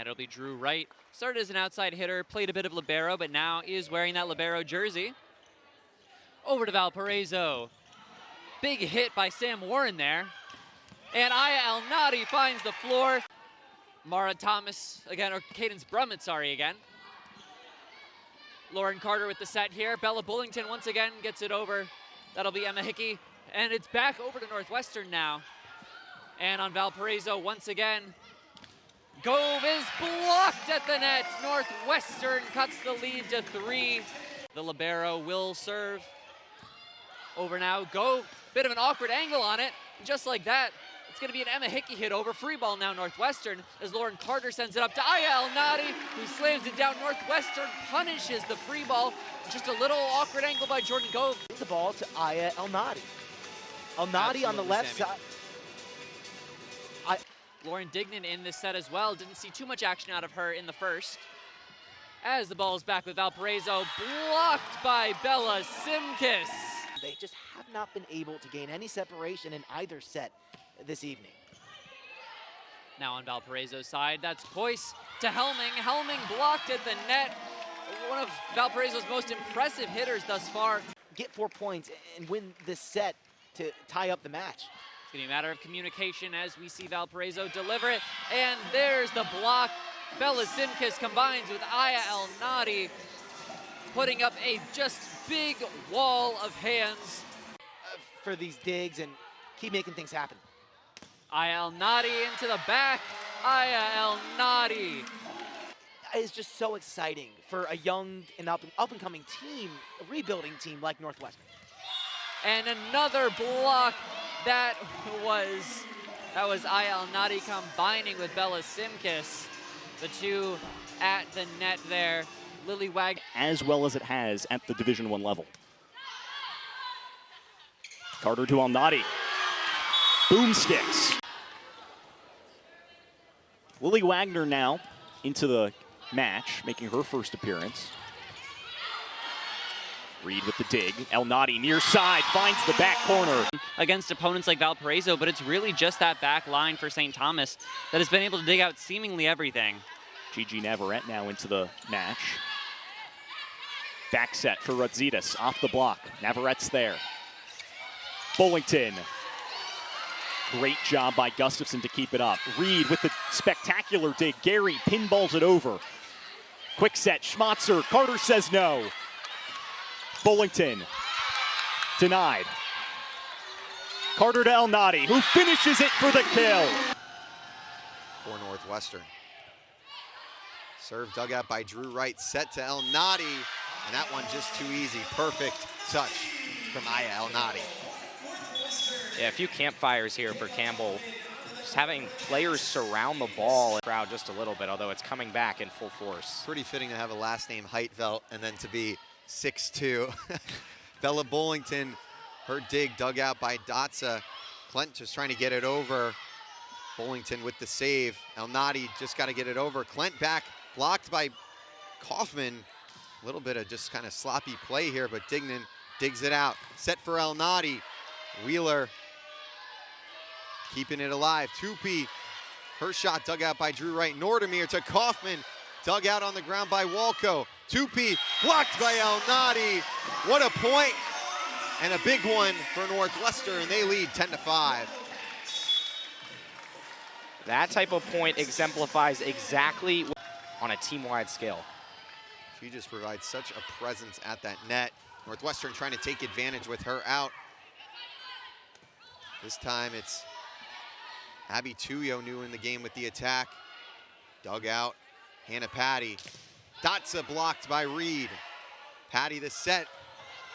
And it'll be Drew Wright. Started as an outside hitter, played a bit of libero, but now is wearing that libero jersey. Over to Valparaiso. Big hit by Sam Warren there. And Ayah Elnady finds the floor. Mara Thomas again, or Cadence Brummett, sorry, again. Lauren Carter with the set here. Bella Bullington once again gets it over. That'll be Emma Hickey. And it's back over to Northwestern now. And on Valparaiso once again, Gove is blocked at the net. Northwestern cuts the lead to 3. The libero will serve. Over now, Gove, bit of an awkward angle on it. Just like that, it's gonna be an Emma Hickey hit over. Free ball now Northwestern as Lauren Carter sends it up to Ayah Elnady, who slams it down. Northwestern punishes the free ball. Just a little awkward angle by Jordan Gove. The ball to Ayah Elnady. Elnady on the left side. Lauren Dignan in this set as well. Didn't see too much action out of her in the first. As the ball is back with Valparaiso, blocked by Bella Simkis. They just have not been able to gain any separation in either set this evening. Now on Valparaiso's side, that's Hoyce to Helming. Helming blocked at the net. One of Valparaiso's most impressive hitters thus far. Get 4 points and win this set to tie up the match. It's gonna be a matter of communication as we see Valparaiso deliver it. And there's the block. Bella Simkis combines with Ayah Elnady, putting up a just big wall of hands for these digs and keep making things happen. Ayah Elnady into the back. Ayah Elnady. It's just so exciting for a young and up-and-coming team, a rebuilding team like Northwestern. And another block. That was Ayah Elnady combining with Bella Simkis. The two at the net there. Lily Wag. As well as it has at the Division I level. Carter to Elnady. Boomsticks. Lily Wagner now into the match, making her first appearance. Reed with the dig. Elnady near side, finds the back corner. Against opponents like Valparaiso, but it's really just that back line for St. Thomas that has been able to dig out seemingly everything. Gigi Navarrete now into the match. Back set for Rudzitas, off the block. Navarrette's there. Bullington. Great job by Gustafson to keep it up. Reed with the spectacular dig. Gary pinballs it over. Quick set, Schmatzer. Carter says no. Bullington denied. Carter to Elnady, who finishes it for the kill. For Northwestern. Serve dug out by Drew Wright, set to Elnady, and that one just too easy. Perfect touch from Ayah Elnady. Yeah, a few campfires here for Campbell. Just having players surround the ball. Crowd just a little bit, although it's coming back in full force. Pretty fitting to have a last name Heitvelt and then to be 6'2". Bella Bullington, her dig dug out by Dotsa. Klent just trying to get it over. Bullington with the save. Elnady just got to get it over. Klent back, blocked by Kaufman. A little bit of just kind of sloppy play here, but Dignan digs it out. Set for Elnady. Wheeler keeping it alive. Tupi, her shot dug out by Drew Wright. Nordemir to Kaufman, dug out on the ground by Walco. Tupi blocked by Elnady. What a point, and a big one for Northwestern. They lead 10-5. That type of point exemplifies exactly on a team-wide scale. She just provides such a presence at that net. Northwestern trying to take advantage with her out. This time it's Abby Tuyo new in the game with the attack. Dug out, Hannah Patty. Dotsa blocked by Reed. Patty the set.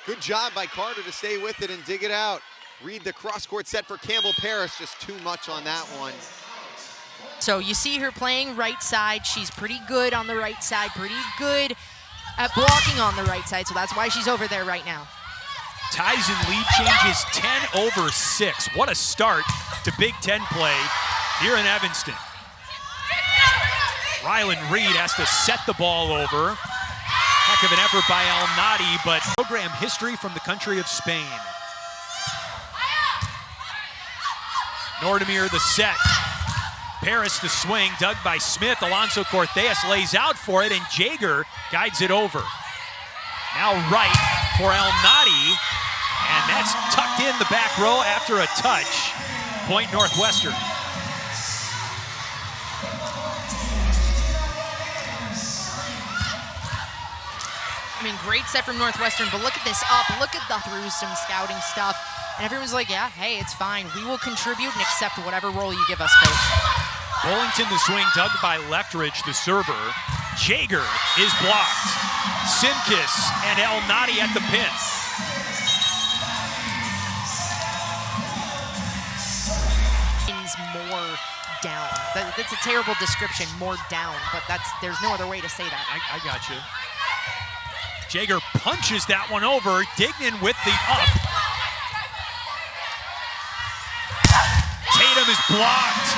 Good job by Carter to stay with it and dig it out. Reed the cross-court set for Campbell Paris, just too much on that one. So you see her playing right side. She's pretty good on the right side, pretty good at blocking on the right side, so that's why she's over there right now. Ties in lead changes 10-6. What a start to Big Ten play here in Evanston. Rylan Reed has to set the ball over. Heck of an effort by Elnady, but program history from the country of Spain. Nordemir the set. Paris the swing, dug by Smith. Alonso Cortez lays out for it, and Jaeger guides it over. Now right for Elnady, and that's tucked in the back row after a touch. Point Northwestern. I mean, great set from Northwestern, but look at this up. Look at the through some scouting stuff. And everyone's like, yeah, hey, it's fine. We will contribute and accept whatever role you give us, coach. Bullington the swing, dug by Leftridge, the server. Jaeger is blocked. Simkis and Elnady at the pin. More down. That's a terrible description, more down, but there's no other way to say that. I got you. Jaeger punches that one over. Dignan with the up. Tatum is blocked.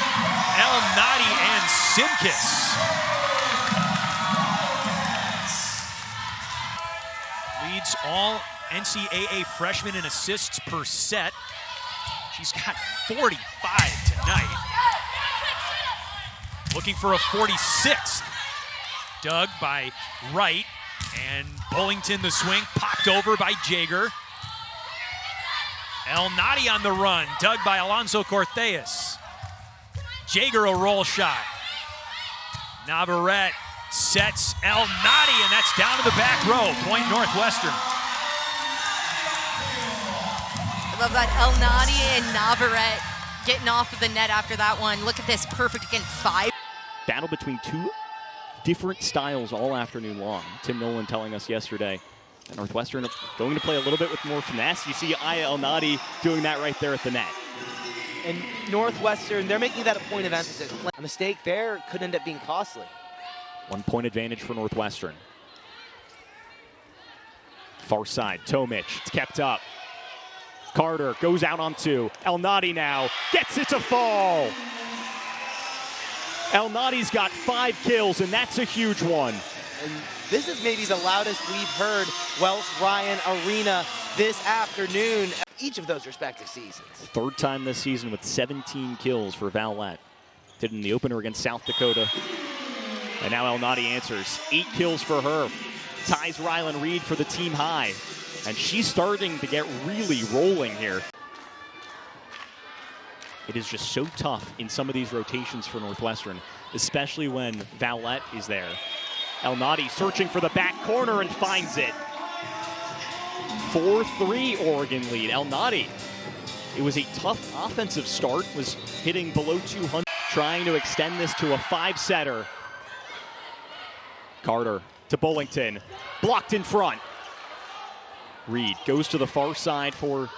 Elnady and Simkis. Leads all NCAA freshmen in assists per set. She's got 45 tonight. Looking for a 46th. Dug by Wright, and Bullington the swing, popped over by Jaeger. Elnady on the run, dug by Alonso Cortez. Jaeger a roll shot. Navarrete sets Elnady, and that's down to the back row. Point Northwestern. I love that Elnady and Navarrete getting off of the net after that one. Look at this, perfect again, 5. Battle between two different styles all afternoon long. Tim Nolan telling us yesterday that Northwestern going to play a little bit with more finesse. You see Ayah Elnady doing that right there at the net. And Northwestern, they're making that a point of emphasis. A mistake there could end up being costly. 1 point advantage for Northwestern. Far side, Tomic, it's kept up. Carter goes out on 2. Elnady now gets it to fall. Elnady's got 5 kills, and that's a huge one. And this is maybe the loudest we've heard Wells Ryan Arena this afternoon, each of those respective seasons. 3rd time this season with 17 kills for Valette. Did in the opener against South Dakota. And now Elnady answers. 8 kills for her. Ties Rylan Reed for the team high. And she's starting to get really rolling here. It is just so tough in some of these rotations for Northwestern, especially when Valette is there. Elnady searching for the back corner and finds it. 4-3 Oregon lead. Elnady, it was a tough offensive start, was hitting below 200, trying to extend this to a 5-setter. Carter to Bullington, blocked in front. Reed goes to the far side for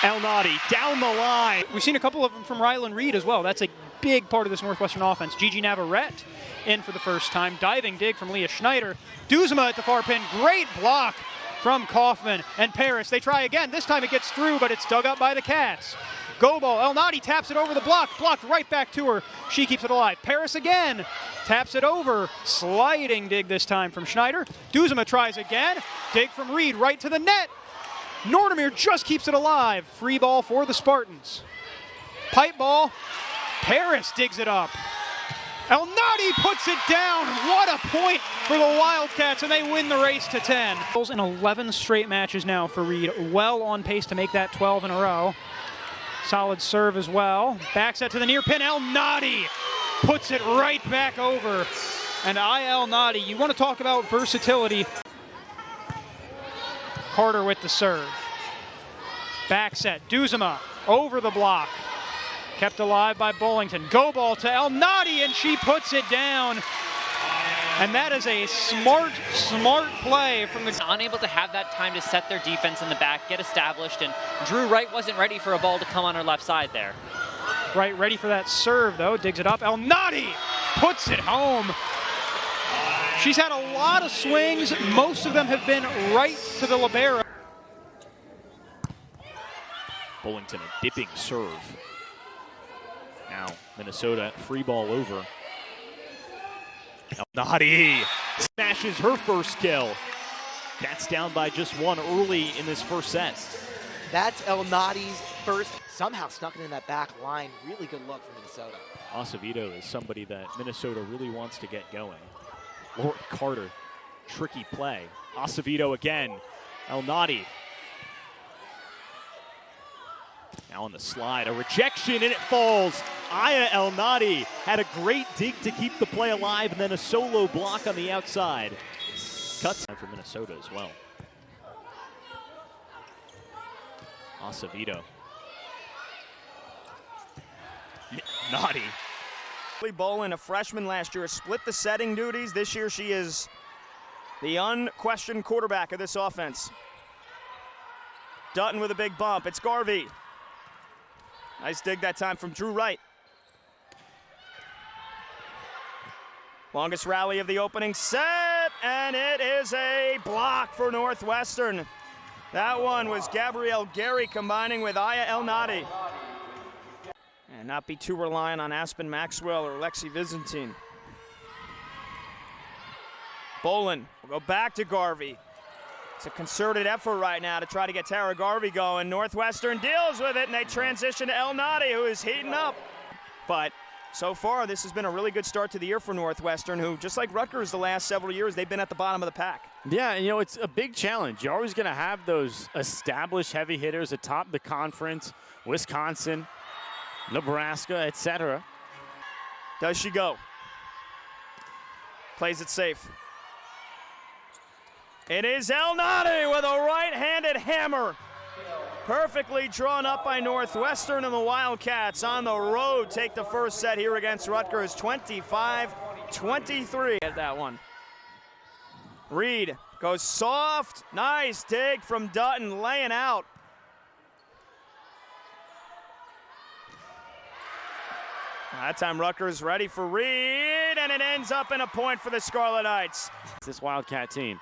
Elnady, down the line. We've seen a couple of them from Rylan Reed as well. That's a big part of this Northwestern offense. Gigi Navarrete in for the first time. Diving dig from Leah Schneider. Duzema at the far pin. Great block from Kaufman and Paris. They try again. This time it gets through, but it's dug up by the Cats. Go ball. Elnady taps it over the block. Blocked right back to her. She keeps it alive. Paris again. Taps it over. Sliding dig this time from Schneider. Duzema tries again. Dig from Reed right to the net. Nordemir just keeps it alive. Free ball for the Spartans. Pipe ball. Paris digs it up. Elnady puts it down. What a point for the Wildcats, and they win the race to 10. In 11 straight matches now for Reed. Well on pace to make that 12 in a row. Solid serve as well. Back set to the near pin. Elnady puts it right back over. And Ayah Elnady, you want to talk about versatility. Carter with the serve. Back set. Duzema over the block. Kept alive by Bullington. Go ball to Elnady, and she puts it down. And that is a smart play from the... Unable to have that time to set their defense in the back, get established, and Drew Wright wasn't ready for a ball to come on her left side there. Wright ready for that serve, though. Digs it up. Elnady puts it home. She's had a lot of swings. Most of them have been right to the libero. Bullington, a dipping serve. Now, Minnesota free ball over. Elnady smashes her first kill. Cats down by just 1 early in this first set. That's Elnady's first. Somehow snuck it in that back line. Really good look from Minnesota. Acevedo is somebody that Minnesota really wants to get going. Lord Carter, tricky play. Acevedo again. Elnady. Now on the slide, a rejection, and it falls. Ayah Elnady had a great dig to keep the play alive, and then a solo block on the outside. Cuts for Minnesota as well. Acevedo. Naughty. Bolin, a freshman last year, split the setting duties. This year she is the unquestioned quarterback of this offense. Dutton with a big bump. It's Garvey. Nice dig that time from Drew Wright. Longest rally of the opening set, and it is a block for Northwestern. That one was Gabrielle Gary combining with Ayah Elnady. And not be too reliant on Aspen Maxwell or Lexi Byzantine. Bolin will go back to Garvey. It's a concerted effort right now to try to get Tara Garvey going. Northwestern deals with it, and they transition to Elnady, who is heating up. But so far, this has been a really good start to the year for Northwestern, who, just like Rutgers the last several years, they've been at the bottom of the pack. Yeah, and, you know, it's a big challenge. You're always going to have those established heavy hitters atop the conference, Wisconsin, Nebraska, etc. Does she go? Plays it safe. It is Elnady with a right-handed hammer. Perfectly drawn up by Northwestern, and the Wildcats on the road take the first set here against Rutgers, 25-23 at that one. Reed goes soft. Nice dig from Dutton, laying out. That time Rutgers ready for Reed, and it ends up in a point for the Scarlet Knights. This Wildcat team.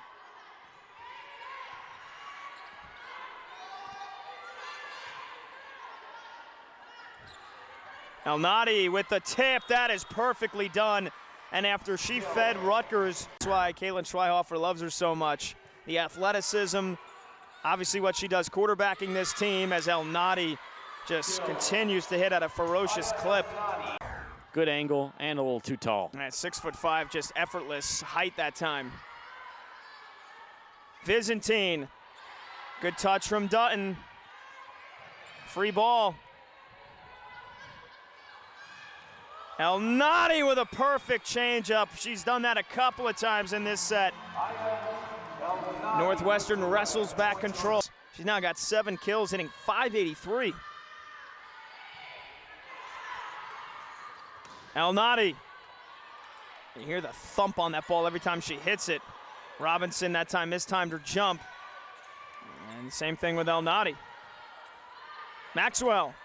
Elnady with the tip. That is perfectly done. And after she fed Rutgers, that's why Caitlin Schweihofer loves her so much. The athleticism, obviously what she does quarterbacking this team, as Elnady just continues to hit at a ferocious clip. Good angle and a little too tall. At 6'5", just effortless height that time. Byzantine, good touch from Dutton. Free ball. Elnady with a perfect changeup. She's done that a couple of times in this set. Northwestern wrestles back control. She's now got 7 kills, hitting .583. Elnady. You hear the thump on that ball every time she hits it. Robinson that time mistimed her jump. And same thing with Elnady. Maxwell.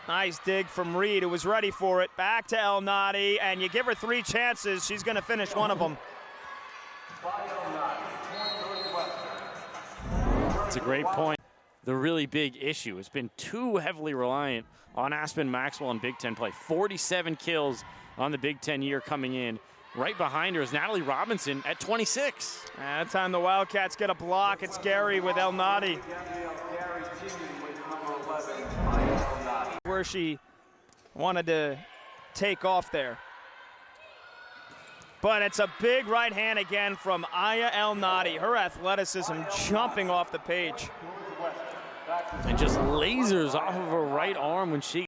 Nice dig from Reed, who was ready for it. Back to Elnady, and you give her 3 chances. She's going to finish one of them. That's a great point. The really big issue has been too heavily reliant on Aspen Maxwell in Big Ten play. 47 kills on the Big Ten year coming in. Right behind her is Natalie Robinson at 26. That time the Wildcats get a block. It's Gary with Elnady. Where she wanted to take off there. But it's a big right hand again from Ayah Elnady. Her athleticism jumping off the page. And just lasers off of her right arm when she...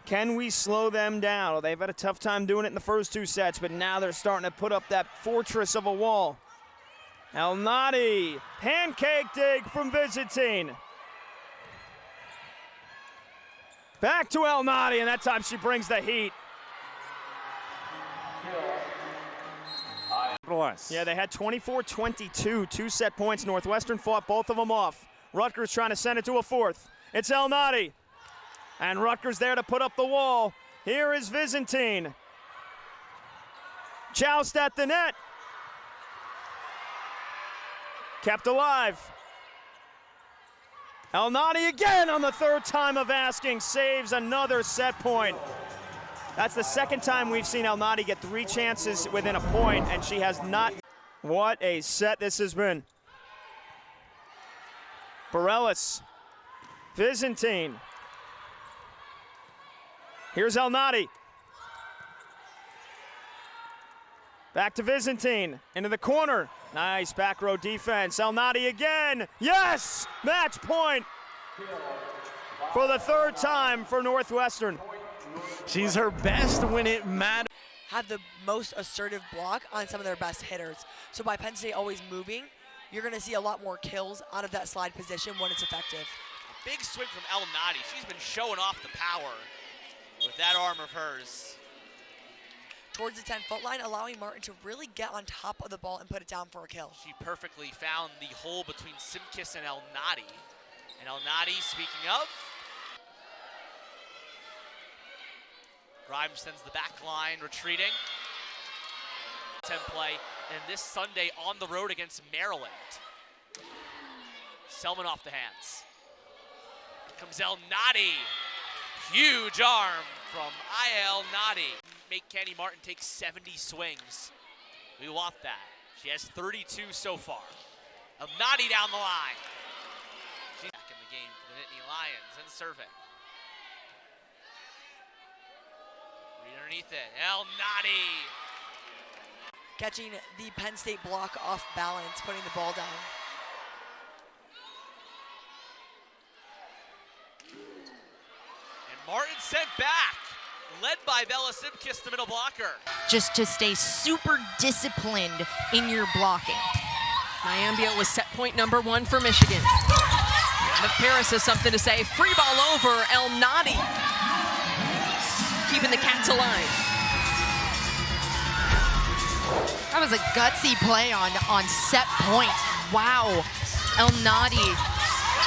Can we slow them down? Well, they've had a tough time doing it in the first 2 sets, but now they're starting to put up that fortress of a wall. Elnady, pancake dig from Byzantine. Back to Elnady, and that time she brings the heat. Yeah, they had 24-22, 2 set points. Northwestern fought both of them off. Rutgers trying to send it to a 4th. It's Elnady. And Rutgers there to put up the wall. Here is Byzantine. Joust at the net. Kept alive. Elnady again on the 3rd time of asking, saves another set point. That's the 2nd time we've seen Elnady get 3 chances within a point, and she has not. What a set this has been. Bareilles, Byzantine. Here's Elnady. Back to Byzantine, into the corner. Nice back row defense. Elnady again. Yes! Match point for the third time for Northwestern. She's her best when it matters. Have the most assertive block on some of their best hitters. So by Penn State always moving, you're going to see a lot more kills out of that slide position when it's effective. A big swing from Elnady. She's been showing off the power with that arm of hers. Towards the 10-foot line, allowing Martin to really get on top of the ball and put it down for a kill. She perfectly found the hole between Simkis and Elnady. And Elnady, speaking of, Grimes sends the back line retreating. 10 play, and this Sunday on the road against Maryland. Selman off the hands. Comes Elnady. Huge arm from Ayah Elnady. Make Candy Martin take 70 swings. We want that. She has 32 so far. Elnady down the line. She's back in the game for the Nittany Lions and serving. Read underneath it. Elnady. Catching the Penn State block off balance, putting the ball down. And Martin sent back. Led by Bella Simkis, the middle blocker. Just to stay super disciplined in your blocking. Nyambia was set point number 1 for Michigan. McParis has something to say. Free ball over, Elnady. Keeping the Cats alive. That was a gutsy play on set point. Wow. Elnady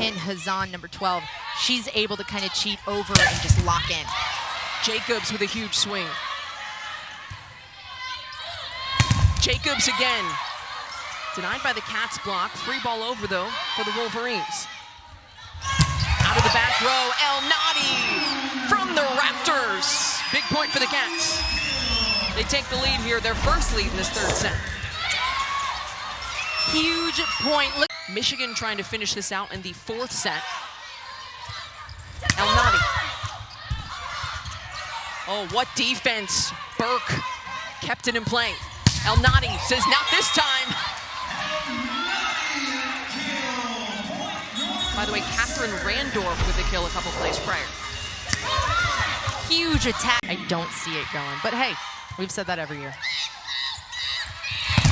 and Hazan, number 12. She's able to kind of cheat over and just lock in. Jacobs with a huge swing. Jacobs again. Denied by the Cats block. Free ball over, though, for the Wolverines. Out of the back row, Elnady from the Raptors. Big point for the Cats. They take the lead here, their first lead in this third set. Huge point. Look. Michigan trying to finish this out in the 4th set. Elnady. Oh, what defense. Burke kept it in play. Elnady says, not this time. By the way, Catherine Randorf with a kill a couple plays prior. Huge attack. I don't see it going, but hey, we've said that every year.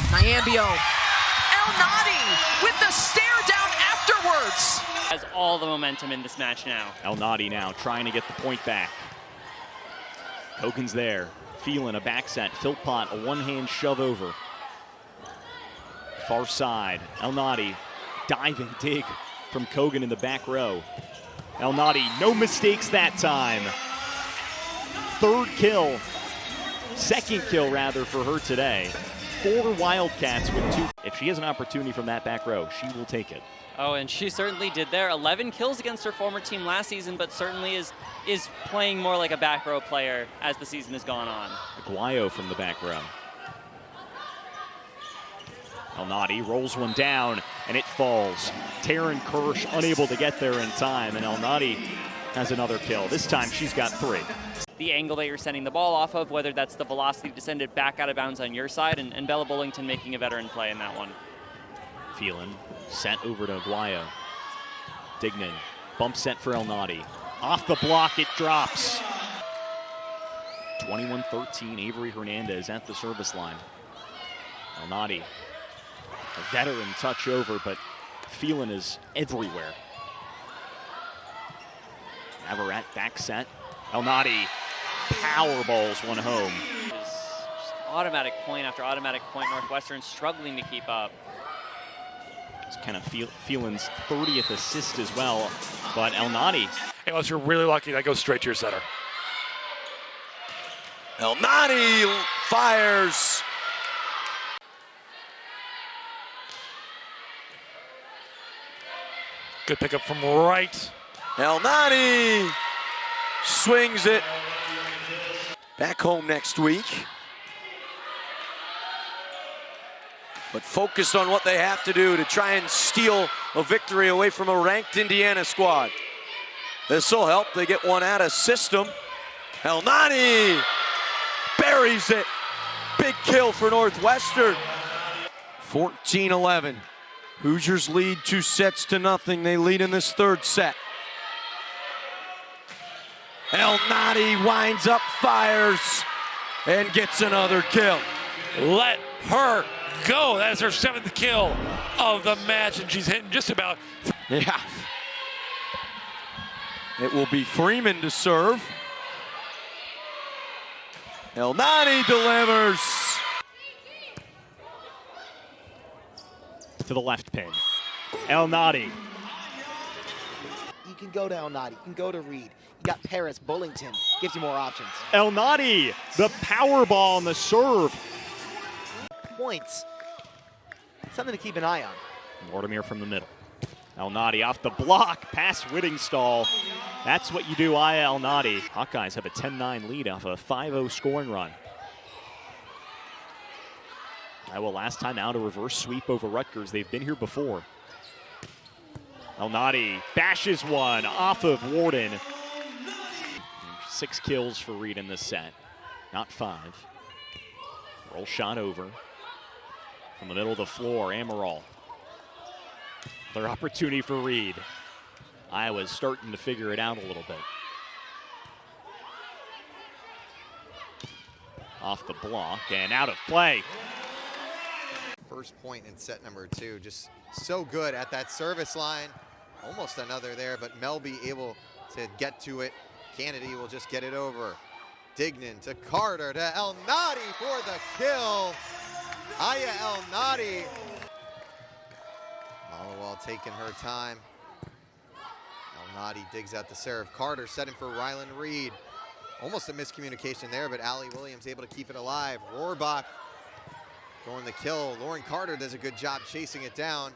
Nyambia. Elnady with the stare down afterwards. Has all the momentum in this match now. Elnady now trying to get the point back. Kogan's there. Phelan a back set. Philpott a one-hand shove over. Far side. Elnady diving dig from Kogan in the back row. Elnady, no mistakes that time. Third kill. Second kill, rather, for her today. 4 Wildcats with 2. If she has an opportunity from that back row, she will take it. Oh, and she certainly did there. 11 kills against her former team last season, but certainly is playing more like a back row player as the season has gone on. Aguayo from the back row. Elnady rolls one down, and it falls. Taryn Kirsch unable to get there in time, and Elnady has another kill. This time she's got 3. The angle that you're sending the ball off of, whether that's the velocity to send it back out of bounds on your side, and Bella Bullington making a veteran play in that one. Phelan sent over to Aguayo. Dignan, bump set for Elnady. Off the block, it drops. 21-13, Avery Hernandez at the service line. Elnady, a veteran touch over, but Phelan is everywhere. Navarrete back set. Elnady power balls one home. Just automatic point after automatic point. Northwestern struggling to keep up. It's kind of Phelan's 30th assist as well, but Elnady. Unless you're really lucky, that goes straight to your center. Elnady fires. Good pickup from right. Elnady swings it. Back home next week. But focused on what they have to do to try and steal a victory away from a ranked Indiana squad. This will help. They get one out of system. Elnady buries it. Big kill for Northwestern. 14-11. Hoosiers lead 2-0. They lead in this third set. Elnady winds up, fires, and gets another kill. Let her go. That is her 7th kill of the match, and she's hitting just about. Yeah. It will be Freeman to serve. Elnady delivers. To the left pin. Elnady. You can go to Elnady. You can go to Reed. You got Paris, Bullington. Gives you more options. Elnady, the power ball on the serve. Points. Something to keep an eye on. Mortimer from the middle. Elnady off the block, past Whittingstall. That's what you do, Ayah Elnady. Hawkeyes have a 10-9 lead off a 5-0 scoring run. Iowa last time out, a reverse sweep over Rutgers. They've been here before. Elnady bashes one off of Warden. 6 kills for Reed in this set, not 5. Roll shot over. From the middle of the floor, Amaral. Another opportunity for Reed. Iowa's starting to figure it out a little bit. Off the block and out of play. First point in set number 2, just so good at that service line. Almost another there, but Melby able to get to it. Kennedy will just get it over. Dignan to Carter to Elnady for the kill. Ayah Elnady. Mallowall taking her time. Elnady digs out the serve. Carter setting for Ryland Reed. Almost a miscommunication there, but Allie Williams able to keep it alive. Rohrbach going the kill. Lauren Carter does a good job chasing it down.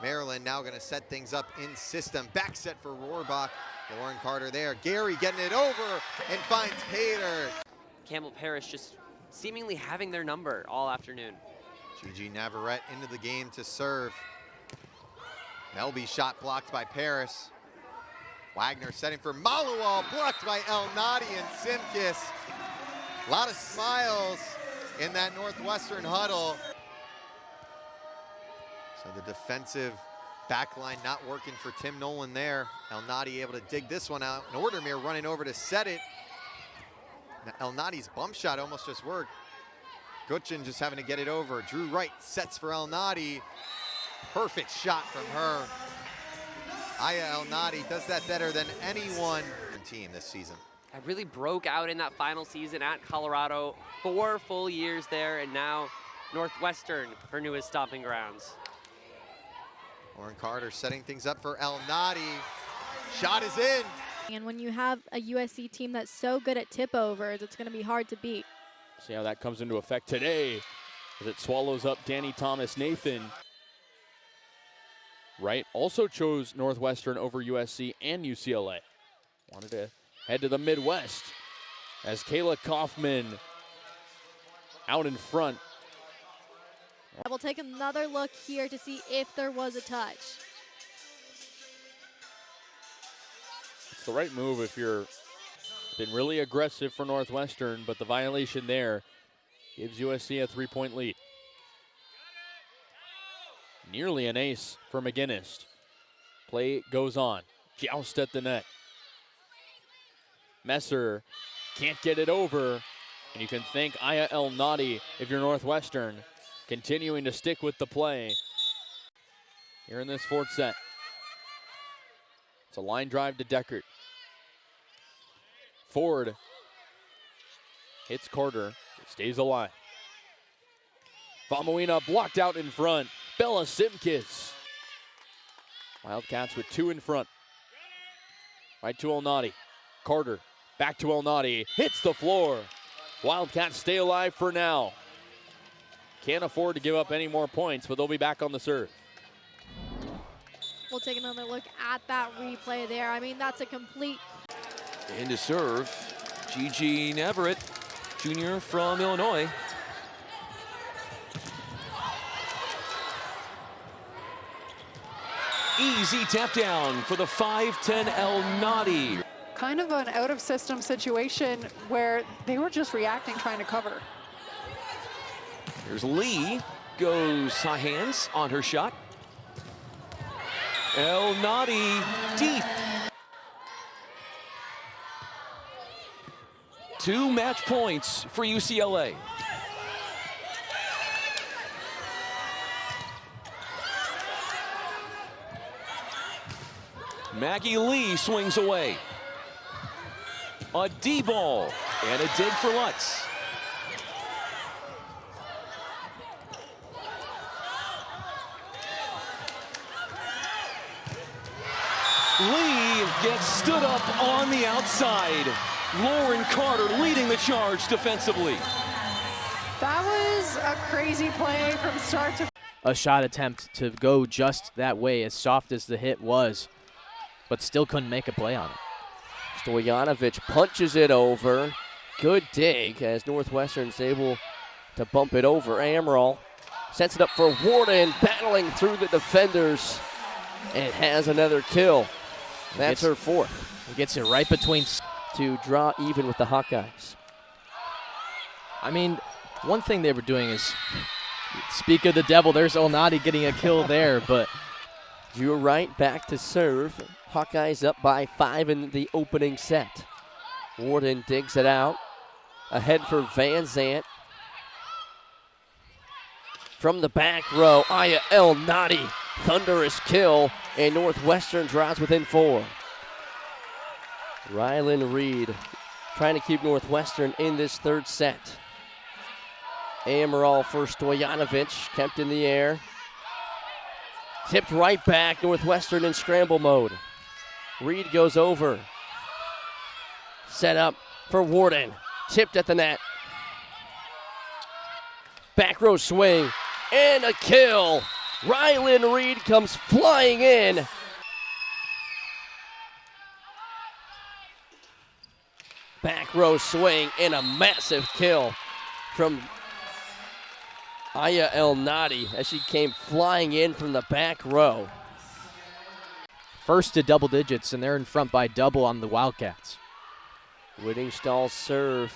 Maryland now going to set things up in system. Back set for Rohrbach. Lauren Carter there. Gary getting it over and finds Hayter. Campbell Parrish just seemingly having their number all afternoon. Gigi Navarrete into the game to serve. Melby shot blocked by Paris. Wagner setting for Mallowall, blocked by Elnady and Simkis. A lot of smiles in that Northwestern huddle. So the defensive backline not working for Tim Nolan there. Elnady able to dig this one out. Nordermere running over to set it. Now Elnady's bump shot almost just worked. Gutchin just having to get it over. Drew Wright sets for Elnady. Perfect shot from her. Ayah Elnady does that better than anyone team this season. I really broke out in that final season at Colorado. 4 full years there, and now Northwestern, her newest stomping grounds. Lauren Carter setting things up for Elnady. Shot is in. And when you have a USC team that's so good at tip overs, it's going to be hard to beat. See how that comes into effect today as it swallows up Danny Thomas-Nathan. Wright also chose Northwestern over USC and UCLA. Wanted to head to the Midwest as Kayla Kaufman out in front. We'll take another look here to see if there was a touch. It's the right move if you're been really aggressive for Northwestern, but the violation there gives USC a 3-point lead. Nearly an ace for McGinnis. Play goes on. Joust at the net. Messer can't get it over. And you can thank Ayah Elnady if you're Northwestern, continuing to stick with the play here in this fourth set. It's a line drive to Deckert. Ford hits Carter. It stays alive. Famuina blocked out in front. Bella Simkis. Wildcats with 2 in front. Right to Elnady. Carter back to Elnady. Hits the floor. Wildcats stay alive for now. Can't afford to give up any more points, but they'll be back on the serve. We'll take another look at that replay there. I mean, that's a complete. And to serve, Gigi Navarrete, junior from Illinois. Easy tap down for the 5'10" Elnady. kind of an out-of-system situation where they were just reacting, trying to cover. Here's Lee, goes high hands on her shot. Elnady deep. 2 match points for UCLA. Maggie Lee swings away. A D ball and a dig for Lutz. Lee gets stood up on the outside. Lauren Carter leading the charge defensively. That was a crazy play from start to a shot attempt to go just that way, as soft as the hit was, but still couldn't make a play on it. Stojanovic punches it over. Good dig as Northwestern's able to bump it over. Amaral sets it up for Warden, battling through the defenders, and has another kill. That's her fourth. He gets it right between to draw even with the Hawkeyes. I mean, one thing they were doing is, speak of the devil, there's Elnady getting a kill there, but you're right, back to serve. Hawkeyes up by 5 in the opening set. Warden digs it out. Ahead for Van Zant. From the back row, Ayah Elnady, thunderous kill, and Northwestern draws within 4. Rylan Reed trying to keep Northwestern in this third set. Amaral for Stojanovic, kept in the air. Tipped right back, Northwestern in scramble mode. Reed goes over. Set up for Warden, tipped at the net. Back row swing, and a kill. Rylan Reed comes flying in. Back row swing and a massive kill from Ayah Elnady as she came flying in from the back row. First to double digits, and they're in front by double on the Wildcats. Whittingstall serve.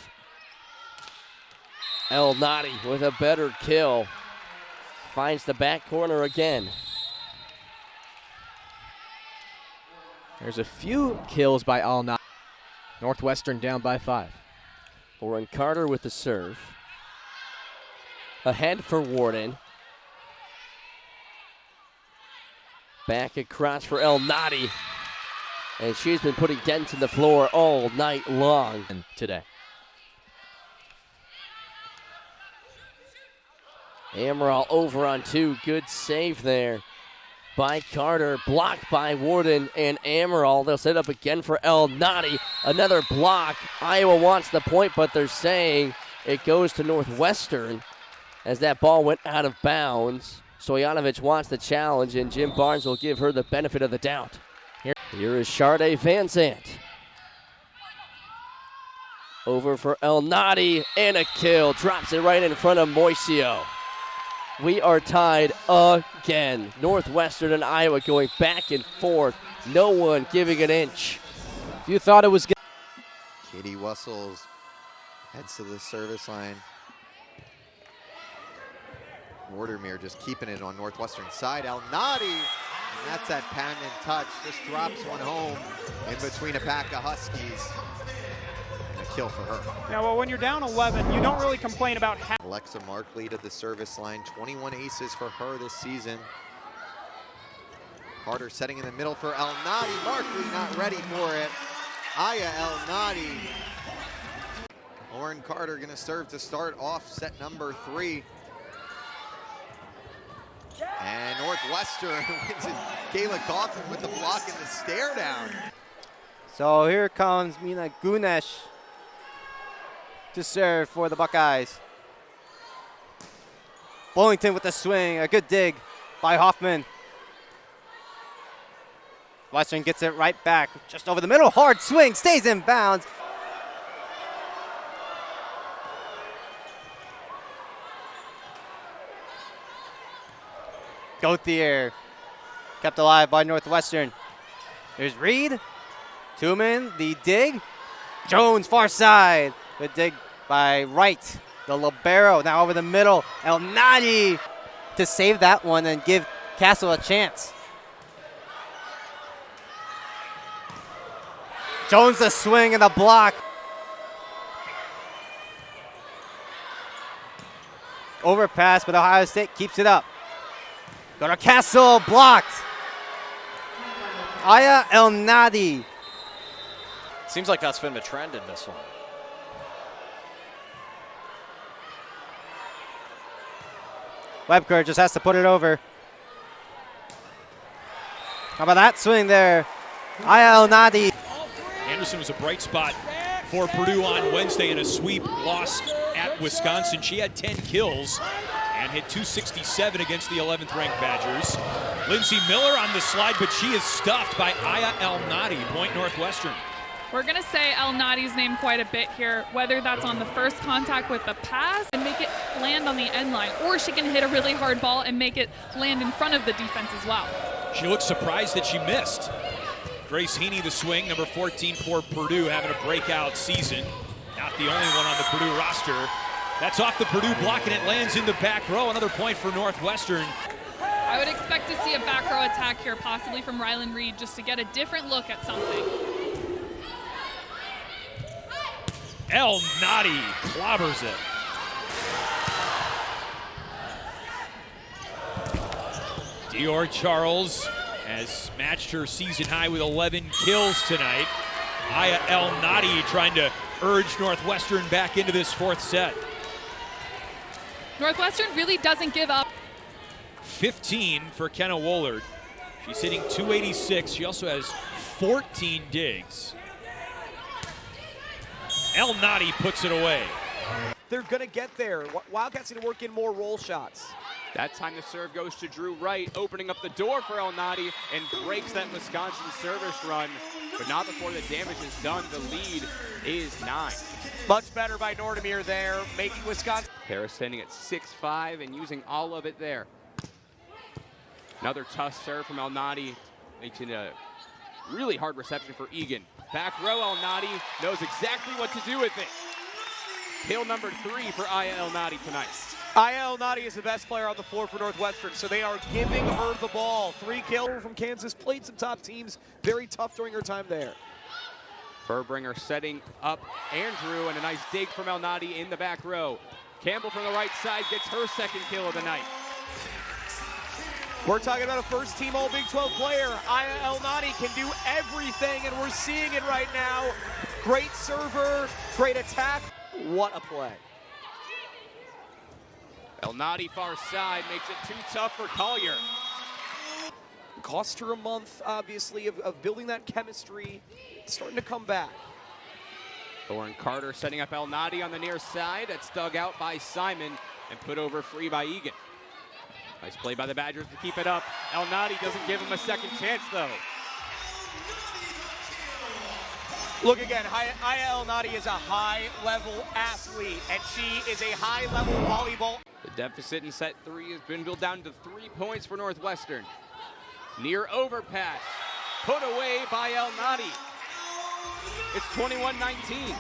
Elnady with a better kill. Finds the back corner again. There's a few kills by Elnady. Northwestern down by 5. Lauren Carter with the serve. Ahead for Warden. Back across for Elnady. And she's been putting dents in the floor all night long today. Amaral over on 2. Good save there by Carter. Blocked by Warden and Amaral. They'll set up again for Elnady. Another block. Iowa wants the point, but they're saying it goes to Northwestern as that ball went out of bounds. Stojanovic wants the challenge, and Jim Barnes will give her the benefit of the doubt. Here is Sharday Van Zant. Over for Elnady, and a kill. Drops it right in front of Moisio. We are tied again. Northwestern and Iowa going back and forth. No one giving an inch. If you thought it was good. Katie Wessels heads to the service line. Mortimer just keeping it on Northwestern side. Elnady, and that's that pan and touch. Just drops one home in between a pack of Huskies. And a kill for her. Yeah, well, when you're down 11, you don't really complain about Alexa Markley to the service line. 21 aces for her this season. Carter setting in the middle for Elnady. Markley not ready for it. Ayah Elnady. Lauren Carter gonna serve to start off set number 3. And Northwestern wins it. Kayla Coughlin with the block and the stare down. So here comes Mina Gunesh to serve for the Buckeyes. Bullington with the swing, a good dig by Hoffman. Western gets it right back, just over the middle, hard swing, stays in bounds. Gauthier kept alive by Northwestern. There's Reed, Tooman, the dig. Jones, far side. Good dig by Wright. The libero now over the middle. Elnady to save that one and give Castle a chance. Jones the swing and the block. Overpass, but Ohio State keeps it up. Go to Castle, blocked. Ayah Elnady. Seems like that's been the trend in this one. Webker just has to put it over. How about that swing there? Ayah Elnady. Anderson was a bright spot for Purdue on Wednesday in a sweep loss at Wisconsin. She had 10 kills and hit 267 against the 11th ranked Badgers. Lindsey Miller on the slide, but she is stuffed by Ayah Elnady, point Northwestern. We're going to say Elnady's name quite a bit here, whether that's on the first contact with the pass and make it land on the end line, or she can hit a really hard ball and make it land in front of the defense as well. She looks surprised that she missed. Grace Heaney, the swing, number 14 for Purdue, having a breakout season. Not the only one on the Purdue roster. That's off the Purdue block, and it lands in the back row. Another point for Northwestern. I would expect to see a back row attack here, possibly from Rylan Reed, just to get a different look at something. Elnady clobbers it. Dior Charles has matched her season high with 11 kills tonight. Ayah Elnady trying to urge Northwestern back into this fourth set. Northwestern really doesn't give up. 15 for Kenna Woolard. She's hitting 286. She also has 14 digs. Elnady puts it away. They're going to get there. Wildcats need to work in more roll shots. That time the serve goes to Drew Wright, opening up the door for Elnady and breaks that Wisconsin service run. But not before the damage is done. The lead is 9. Much better by Nordemir there, making Wisconsin. Harris standing at 6'5" and using all of it there. Another tough serve from Elnady, making a really hard reception for Egan. Back row, Elnady knows exactly what to do with it. Kill number 3 for Ayah Elnady tonight. Ayah Elnady is the best player on the floor for Northwestern, so they are giving her the ball. 3 kills from Kansas, played some top teams, very tough during her time there. Furbringer setting up Andrew, and a nice dig from Elnady in the back row. Campbell from the right side gets her second kill of the night. We're talking about a first-team All-Big 12 player. Ayah Elnady can do everything, and we're seeing it right now. Great server, great attack. What a play. Elnady far side makes it too tough for Collier. Cost her a month, obviously, of building that chemistry. It's starting to come back. Lauren Carter setting up Elnady on the near side. That's dug out by Simon and put over free by Egan. Nice play by the Badgers to keep it up. Elnady doesn't give him a second chance, though. Look again, Ayah Elnady is a high-level athlete, and she is a high-level volleyball. The deficit in set 3 has been built down to 3 points for Northwestern. Near overpass, put away by Elnady. It's 21-19.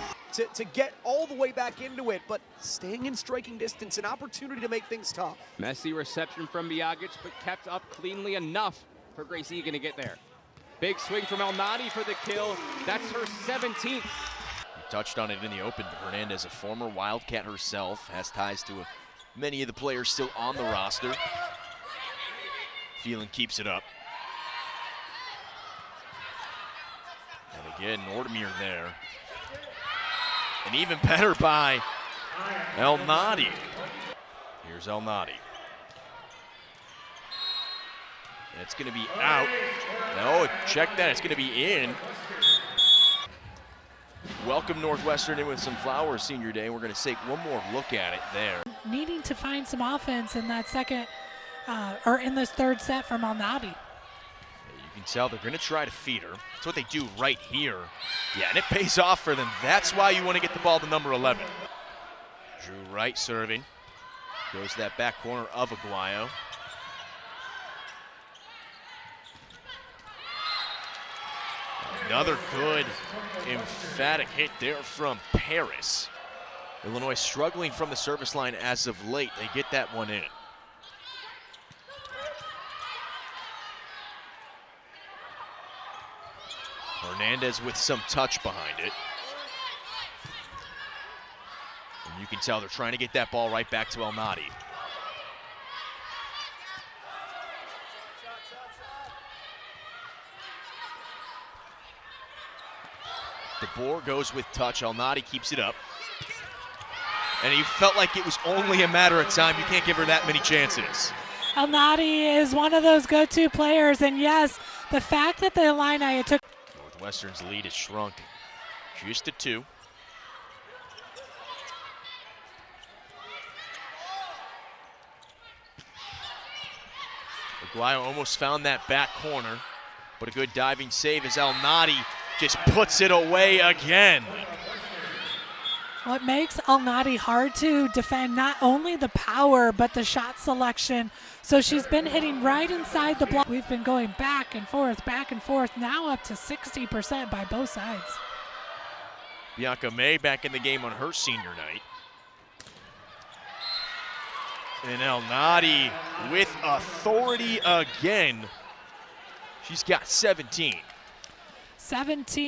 To get all the way back into it, but staying in striking distance, an opportunity to make things tough. Messy reception from Biagic, but kept up cleanly enough for Grace Egan to get there. Big swing from Elnady for the kill. That's her 17th. You touched on it in the open. Hernandez, a former Wildcat herself, has ties to many of the players still on the roster. Phelan keeps it up. And again, Nordemir there. And even better by Elnady. Here's Elnady. And it's going to be out. No, check that. It's going to be in. Welcome Northwestern in with some flowers senior day. We're going to take one more look at it there. Needing to find some offense in that second, or in this third set from Elnady. You can tell they're going to try to feed her. That's what they do right here. Yeah, and it pays off for them. That's why you want to get the ball to number 11. Drew Wright serving. Goes to that back corner of Aguayo. another good, emphatic hit there from Paris. Illinois struggling from the service line as of late. They get that one in. Hernandez with some touch behind it. And you can tell they're trying to get that ball right back to Elnady. DeBoer goes with touch. Elnady keeps it up. And he felt like it was only a matter of time. You can't give her that many chances. Elnady is one of those go-to players, and yes, the fact that the Illini took Northwestern's lead has shrunk just to 2. Aguayo almost found that back corner, but a good diving save as Elnady just puts it away again. What makes Elnady hard to defend, not only the power, but the shot selection. So she's been hitting right inside the block. We've been going back and forth, now up to 60% by both sides. Bianca May back in the game on her senior night. And Elnady with authority again. She's got 17. 17.